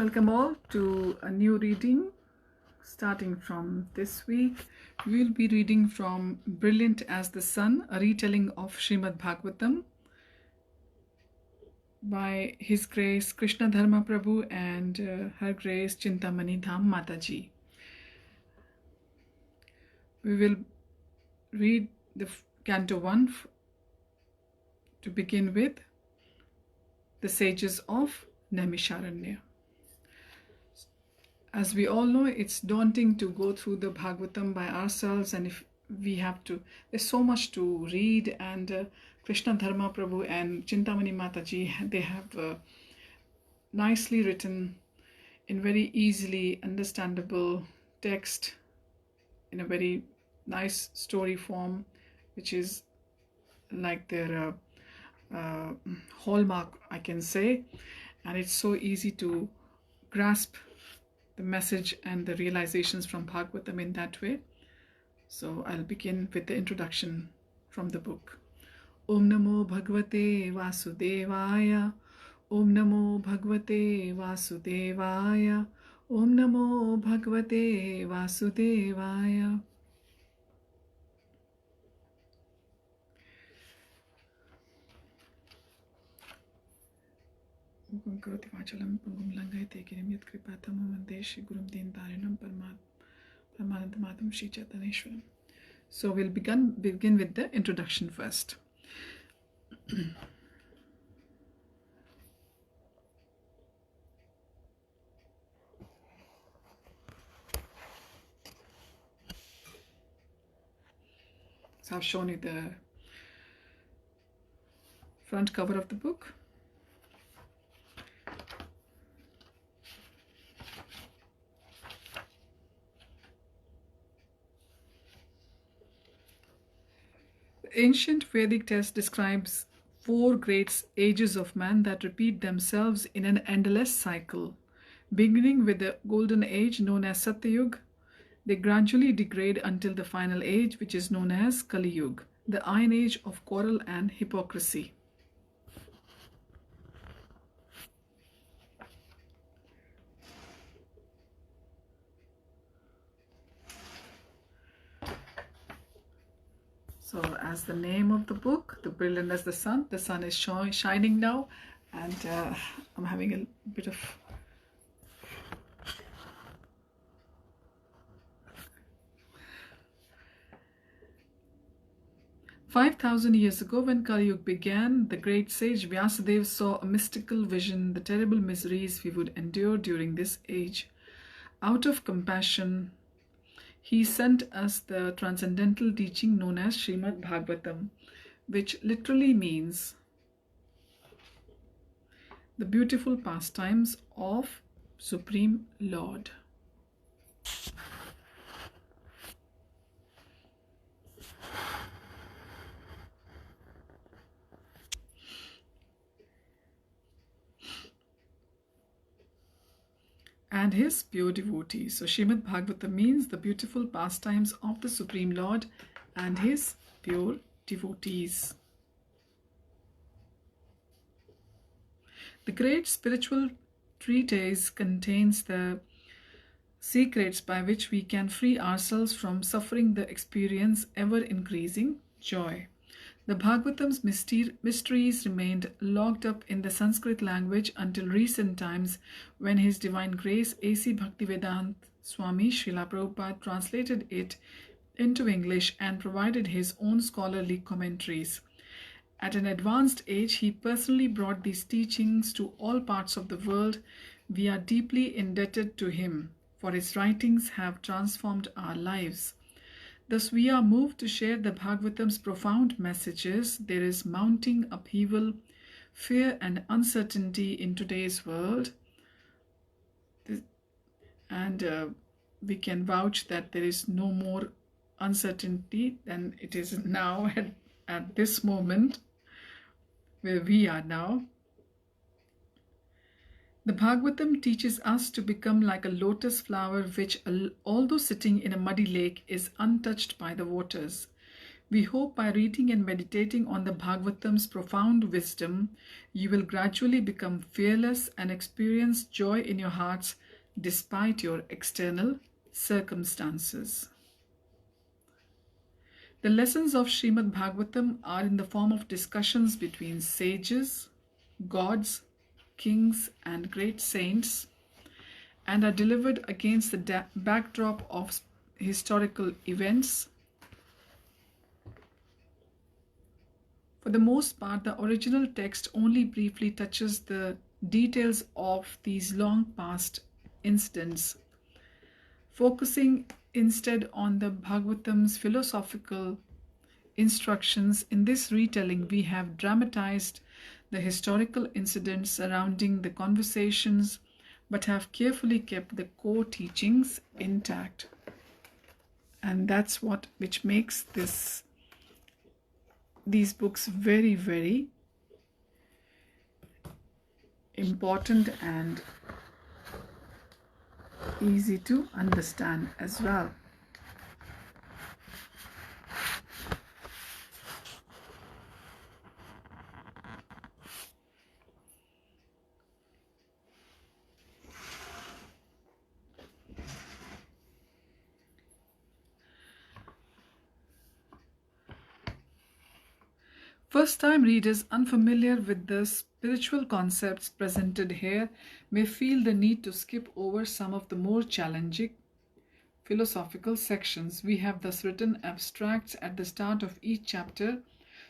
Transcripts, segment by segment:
Welcome all to a new reading starting from this week. We will be reading from Brilliant as the Sun, a retelling of Srimad Bhagavatam by His Grace Krishna Dharma Prabhu and Her Grace Chintamani Dham Mataji. We will read the Canto 1 to begin with, the sages of Naimisharanya. As we all know, it's daunting to go through the Bhagavatam by ourselves, and if we have to, there's so much to read, and Krishna Dharma Prabhu and Chintamani Mataji, they have nicely written in very easily understandable text in a very nice story form, which is like their hallmark, I can say, and it's so easy to grasp the message and the realizations from Bhagavatam in that way. So I'll begin with the introduction from the book. Om Namo Bhagavate Vasudevaya. Om Namo Bhagavate Vasudevaya. Om Namo Bhagavate Vasudevaya. So we'll begin with the introduction first. So I've shown you the front cover of the book. Ancient Vedic text describes 4 great ages of man that repeat themselves in an endless cycle. Beginning with the golden age known as Satyug, they gradually degrade until the final age, which is known as Kali Yuga, the iron age of quarrel and hypocrisy. So as the name of the book, the brilliant as the sun is shining now, and I'm having a bit of "5,000 years ago, when Kali Yuga began, the great sage Vyasadeva saw a mystical vision, the terrible miseries we would endure during this age. Out of compassion, he sent us the transcendental teaching known as Srimad Bhagavatam, which literally means the beautiful pastimes of Supreme Lord. And his pure devotees. So Srimad Bhagavatam means the beautiful pastimes of the Supreme Lord and his pure devotees. The great spiritual treatise contains the secrets by which we can free ourselves from suffering the experience ever-increasing joy. The Bhagavatam's mysteries remained locked up in the Sanskrit language until recent times, when His Divine Grace A.C. Bhaktivedanta Swami Srila Prabhupada translated it into English and provided his own scholarly commentaries. At an advanced age, he personally brought these teachings to all parts of the world. We are deeply indebted to him, for his writings have transformed our lives. Thus, we are moved to share the Bhagavatam's profound messages. There is mounting upheaval, fear and uncertainty in today's world. And we can vouch that there is no more uncertainty than it is now at this moment where we are now. The Bhagavatam teaches us to become like a lotus flower which, although sitting in a muddy lake, is untouched by the waters. We hope by reading and meditating on the Bhagavatam's profound wisdom, you will gradually become fearless and experience joy in your hearts despite your external circumstances. The lessons of Srimad Bhagavatam are in the form of discussions between sages, gods, kings, and great saints, and are delivered against the backdrop of historical events. For the most part, the original text only briefly touches the details of these long past incidents, focusing instead on the Bhagavatam's philosophical instructions. In this retelling, we have dramatized the historical incidents surrounding the conversations, but have carefully kept the core teachings intact. And that's which makes these books very, very important and easy to understand as well. First-time readers unfamiliar with the spiritual concepts presented here may feel the need to skip over some of the more challenging philosophical sections. We have thus written abstracts at the start of each chapter,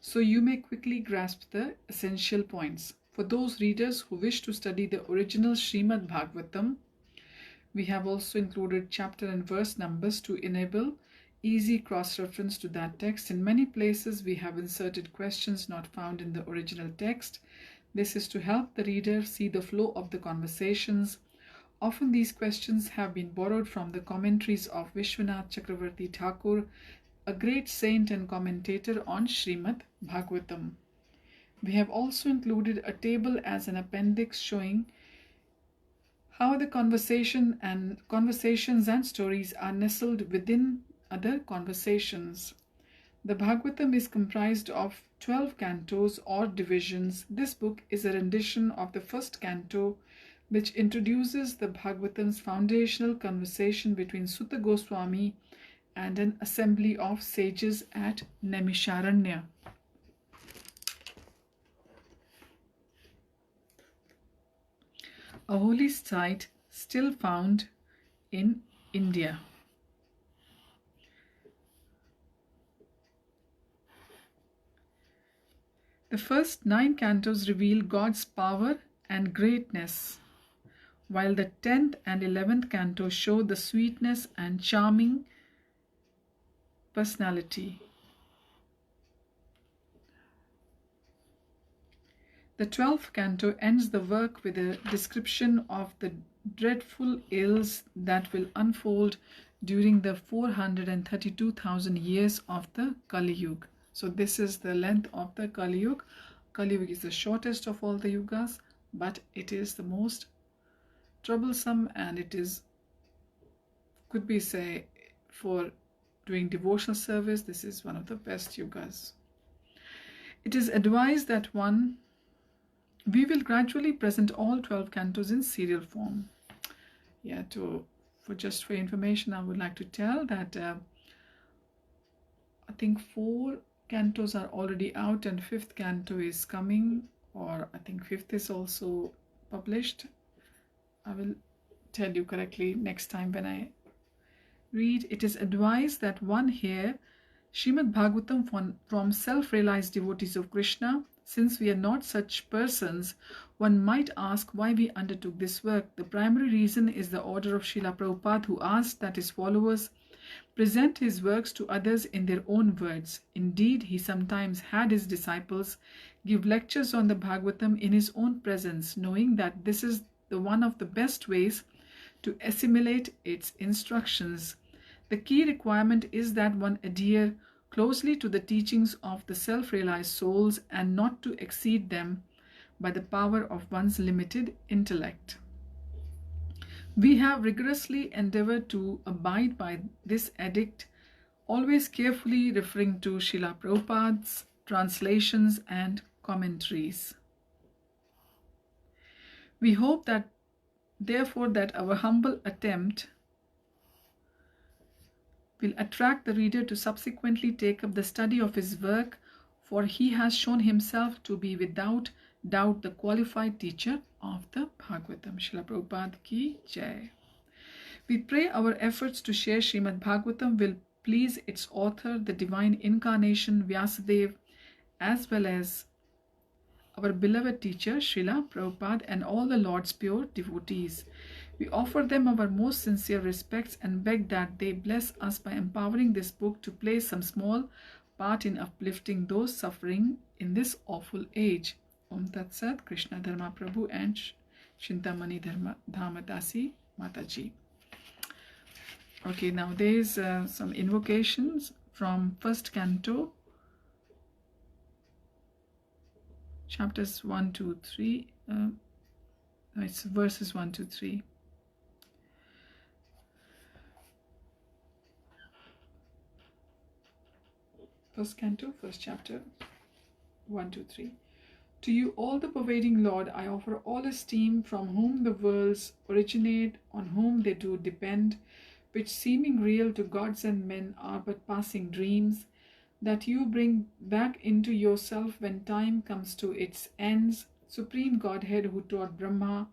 so you may quickly grasp the essential points. For those readers who wish to study the original Srimad Bhagavatam, we have also included chapter and verse numbers to enable easy cross-reference to that text. In many places, we have inserted questions not found in the original text. This is to help the reader see the flow of the conversations. Often these questions have been borrowed from the commentaries of Vishwanath Chakravarti Thakur, a great saint and commentator on Srimad Bhagavatam. We have also included a table as an appendix showing how the conversations and stories are nestled within other conversations. The Bhagavatam is comprised of 12 cantos or divisions. This book is a rendition of the first canto, which introduces the Bhagavatam's foundational conversation between Sutta Goswami and an assembly of sages at Naimisharanya. A holy site still found in India. The first 9 cantos reveal God's power and greatness, while the 10th and 11th cantos show the sweetness and charming personality. The 12th canto ends the work with a description of the dreadful ills that will unfold during the 432,000 years of the Kali Yuga. So this is the length of the Kali Yuga. Kali Yuga is the shortest of all the yugas, but it is the most troublesome, and it is, could be say, for doing devotional service, this is one of the best yugas. It is advised that we will gradually present all 12 cantos in serial form. Yeah, for information, I would like to tell that I think 4 cantos are already out and 5th canto is coming, or I think 5th is also published. I will tell you correctly next time when I read. It is advised that one hear Srimad Bhagavatam from self-realized devotees of Krishna. Since we are not such persons, one might ask why we undertook this work. The primary reason is the order of Srila Prabhupada, who asked that his followers present his works to others in their own words. Indeed, he sometimes had his disciples give lectures on the Bhagavatam in his own presence, knowing that this is the one of the best ways to assimilate its instructions. The key requirement is that one adhere closely to the teachings of the self-realized souls and not to exceed them by the power of one's limited intellect. We have rigorously endeavored to abide by this edict always carefully referring to Srila Prabhupada's translations and commentaries. We hope that, therefore, that our humble attempt will attract the reader to subsequently take up the study of his work, for he has shown himself to be without doubt the qualified teacher of the Bhagavatam. Srila Prabhupada ki jai. We pray our efforts to share Srimad Bhagavatam will please its author, the Divine Incarnation Vyasadeva, as well as our beloved teacher Srila Prabhupada and all the Lord's pure devotees. We offer them our most sincere respects and beg that they bless us by empowering this book to play some small part in uplifting those suffering in this awful age. Om Tat Sat, Krishna Dharma Prabhu and Shintamani Dharma Dhamadasi Mataji. Okay, now there is some invocations from first canto, chapters 1, 2, 3. It's verses 1 to 3. First canto, first chapter, 1 to 3. To you, all the pervading Lord, I offer all esteem, from whom the worlds originate, on whom they do depend, which seeming real to gods and men are but passing dreams, that you bring back into yourself when time comes to its ends. Supreme Godhead who taught Brahma,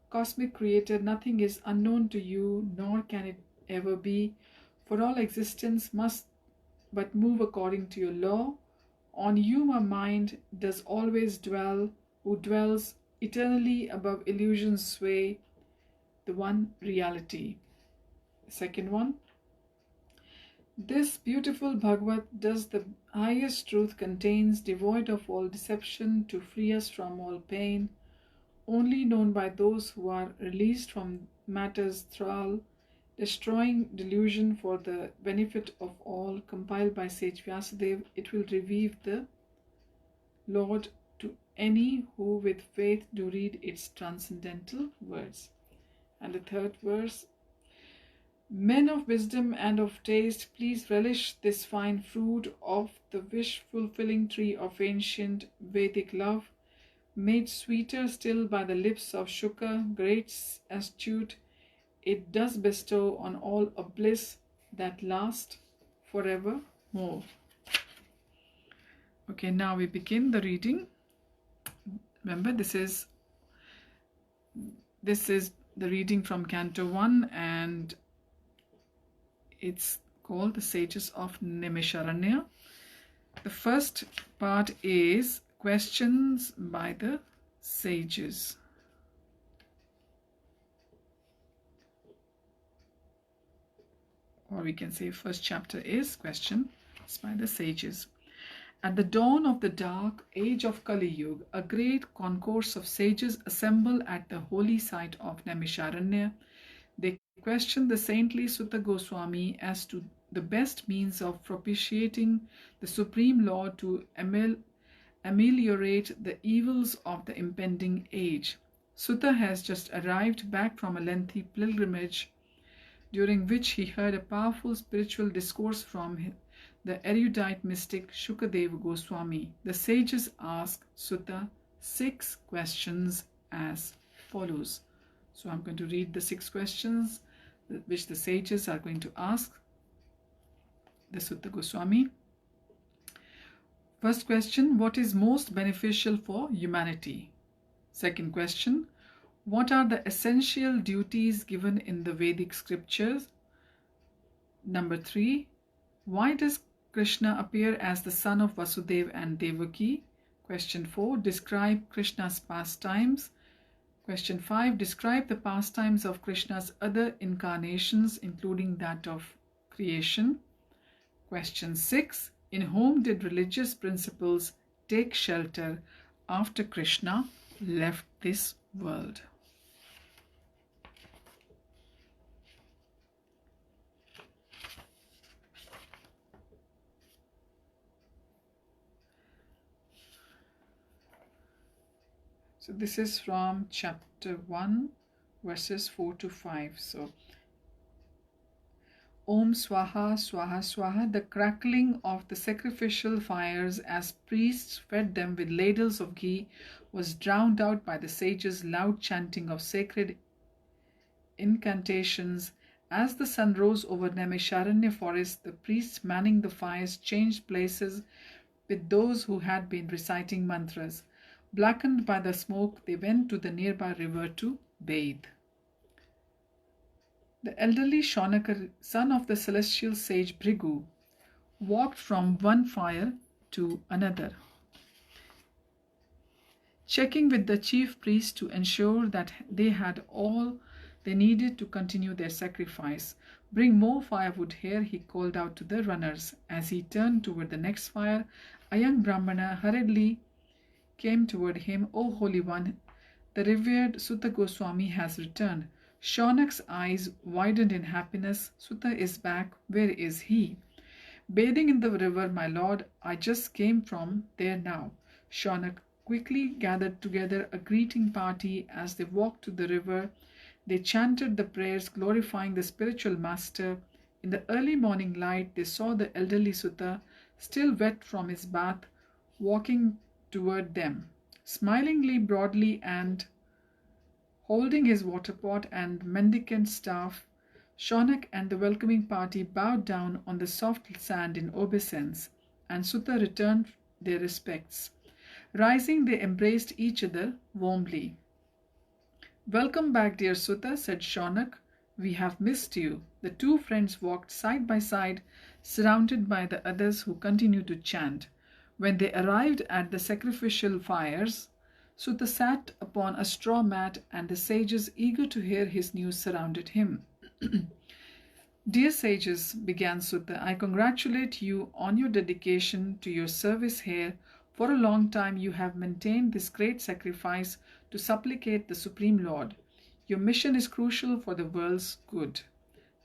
cosmic creator, nothing is unknown to you, nor can it ever be, for all existence must but move according to your law. On you my mind does always dwell, who dwells eternally above illusion's sway, the one reality. Second one. This beautiful Bhagavad does the highest truth contains, devoid of all deception, to free us from all pain, only known by those who are released from matter's thrall, destroying delusion for the benefit of all, compiled by sage Vyasadeva. It will reveal the Lord to any who with faith do read its transcendental words. And the third verse. Men of wisdom and of taste, please relish this fine fruit of the wish-fulfilling tree of ancient Vedic love, made sweeter still by the lips of Shuka, great astute. It does bestow on all a bliss that lasts forevermore. Okay, now we begin the reading. Remember, this is the reading from Canto 1, and it's called the Sages of Naimisharanya. The first part is questions by the sages. Or we can say first chapter is questions by the sages. At the dawn of the dark age of Kali Yuga, a great concourse of sages assemble at the holy site of Naimisharanya. They question the saintly Sutta Goswami as to the best means of propitiating the Supreme Lord to ameliorate the evils of the impending age. Sutta has just arrived back from a lengthy pilgrimage, during which he heard a powerful spiritual discourse from the erudite mystic Shukadeva Goswami. The sages ask Sutta 6 questions as follows. So I'm going to read the 6 questions which the sages are going to ask the Sutta Goswami. First question, what is most beneficial for humanity? Second question, what are the essential duties given in the Vedic scriptures? Number 3, why does Krishna appear as the son of Vasudeva and Devaki? Question 4, describe Krishna's pastimes. Question 5, describe the pastimes of Krishna's other incarnations, including that of creation. Question 6, in whom did religious principles take shelter after Krishna left this world? So this is from chapter 1, verses 4 to 5. So, Om Swaha Swaha Swaha, the crackling of the sacrificial fires as priests fed them with ladles of ghee was drowned out by the sages' loud chanting of sacred incantations. As the sun rose over Naimisharanya forest, the priests manning the fires changed places with those who had been reciting mantras. Blackened by the smoke, they went to the nearby river to bathe. The elderly Shaunaka, son of the celestial sage Bhrigu, walked from one fire to another, checking with the chief priest to ensure that they had all they needed to continue their sacrifice. Bring more firewood here, he called out to the runners. As he turned toward the next fire, a young Brahmana hurriedly came toward him. O Holy One, the revered Sutta Goswami has returned. Shaunak's eyes widened in happiness. Sutta is back. Where is he? Bathing in the river, my lord. I just came from there now. Shaunak quickly gathered together a greeting party. As they walked to the river, they chanted the prayers glorifying the spiritual master. In the early morning light, they saw the elderly Sutta, still wet from his bath, walking toward them, smilingly broadly and holding his water pot and mendicant staff. Shaunak and the welcoming party bowed down on the soft sand in obeisance, and Sutta returned their respects. Rising, they embraced each other warmly. Welcome back, dear Sutta, said Shaunak. We have missed you. The two friends walked side by side, surrounded by the others who continued to chant. When they arrived at the sacrificial fires, Sutta sat upon a straw mat, and the sages, eager to hear his news, surrounded him. Dear sages, began Sutta, I congratulate you on your dedication to your service here. For a long time you have maintained this great sacrifice to supplicate the Supreme Lord. Your mission is crucial for the world's good.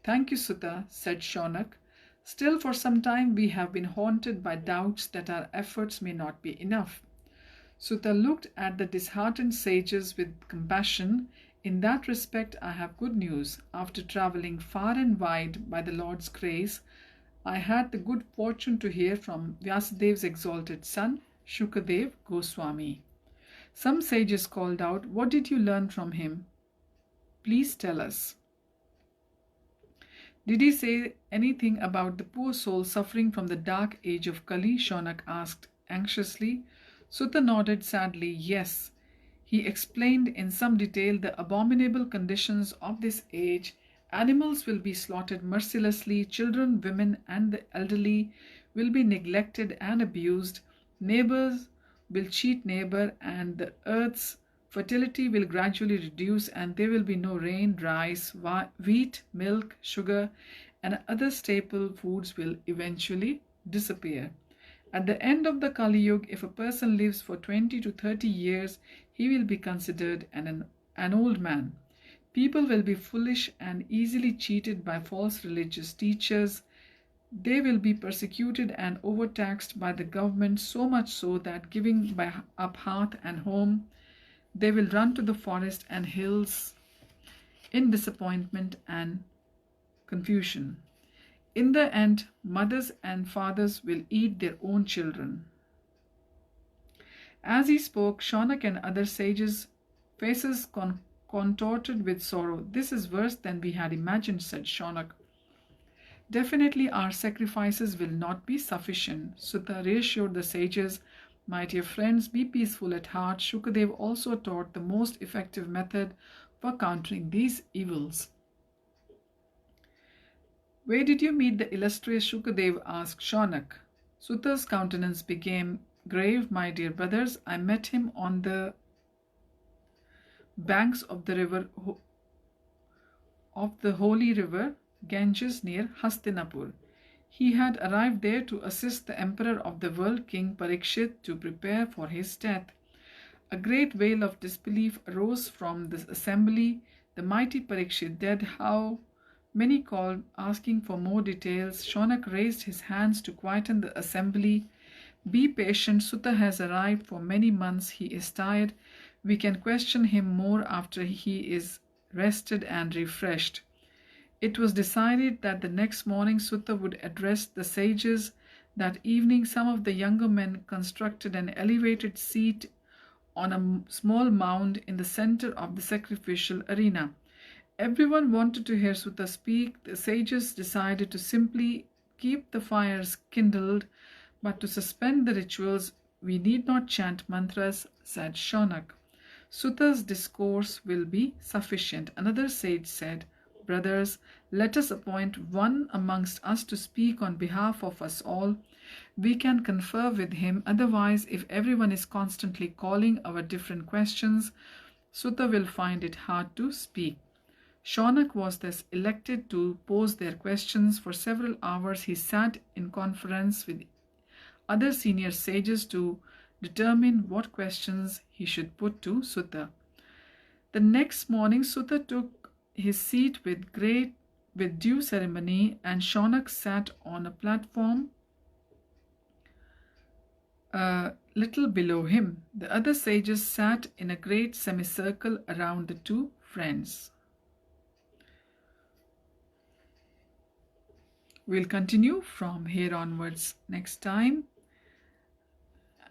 Thank you, Sutta, said Shaunak. Still, for some time we have been haunted by doubts that our efforts may not be enough. Sutta looked at the disheartened sages with compassion. In that respect, I have good news. After traveling far and wide by the Lord's grace, I had the good fortune to hear from Vyasadev's exalted son, Shukadev Goswami. Some sages called out, What did you learn from him? Please tell us. Did he say anything about the poor soul suffering from the dark age of Kali? Shaunak asked anxiously. Sutta nodded sadly. Yes. He explained in some detail the abominable conditions of this age. Animals will be slaughtered mercilessly, children, women, and the elderly will be neglected and abused, neighbors will cheat neighbor, and the earth's fertility will gradually reduce, and there will be no rain, rice, wheat, milk, sugar, and other staple foods will eventually disappear. At the end of the Kali Yuga, if a person lives for 20 to 30 years, he will be considered an old man. People will be foolish and easily cheated by false religious teachers. They will be persecuted and overtaxed by the government, so much so that giving up hearth and home, they will run to the forest and hills in disappointment and confusion. In the end, mothers and fathers will eat their own children. As he spoke, Shaunak and other sages' faces contorted with sorrow. This is worse than we had imagined, said Shaunak. Definitely our sacrifices will not be sufficient. Sutta reassured the sages. My dear friends, be peaceful at heart. Shukadev also taught the most effective method for countering these evils. Where did you meet the illustrious Shukadev? Asked Shaunak. Sutta's countenance became grave. My dear brothers, I met him on the banks of the river of the holy river Ganges near Hastinapur. He had arrived there to assist the emperor of the world, King Parikshit, to prepare for his death. A great wail of disbelief arose from the assembly. The mighty Parikshit dead, how many called, asking for more details. Shaunak raised his hands to quieten the assembly. Be patient, Sutta has arrived for many months. He is tired. We can question him more after he is rested and refreshed. It was decided that the next morning Sutta would address the sages. That evening, some of the younger men constructed an elevated seat on a small mound in the center of the sacrificial arena. Everyone wanted to hear Sutta speak. The sages decided to simply keep the fires kindled, but to suspend the rituals, we need not chant mantras, said Shaunak. Sutta's discourse will be sufficient. Another sage said, Brothers, let us appoint one amongst us to speak on behalf of us all. We can confer with him. Otherwise, if everyone is constantly calling our different questions, Sutta will find it hard to speak. Shaunak was thus elected to pose their questions. For several hours he sat in conference with other senior sages to determine what questions he should put to Sutta. The next morning Sutta took his seat with due ceremony, and Shaunak sat on a platform a little below him. The other sages sat in a great semicircle around the two friends. We'll continue from here onwards next time,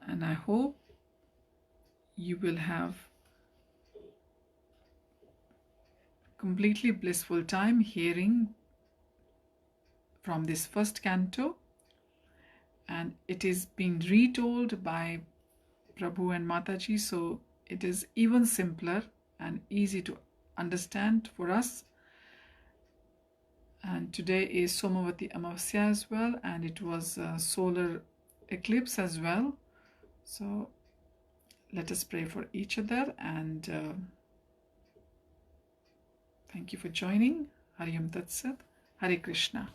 and I hope you will have completely blissful time hearing from this first canto, and it is being retold by Prabhu and Mataji, so it is even simpler and easy to understand for us. And today is Somavati Amavasya as well, and it was a solar eclipse as well. So let us pray for each other, and thank you for joining. Hari Om Tat Sat. Hare Krishna.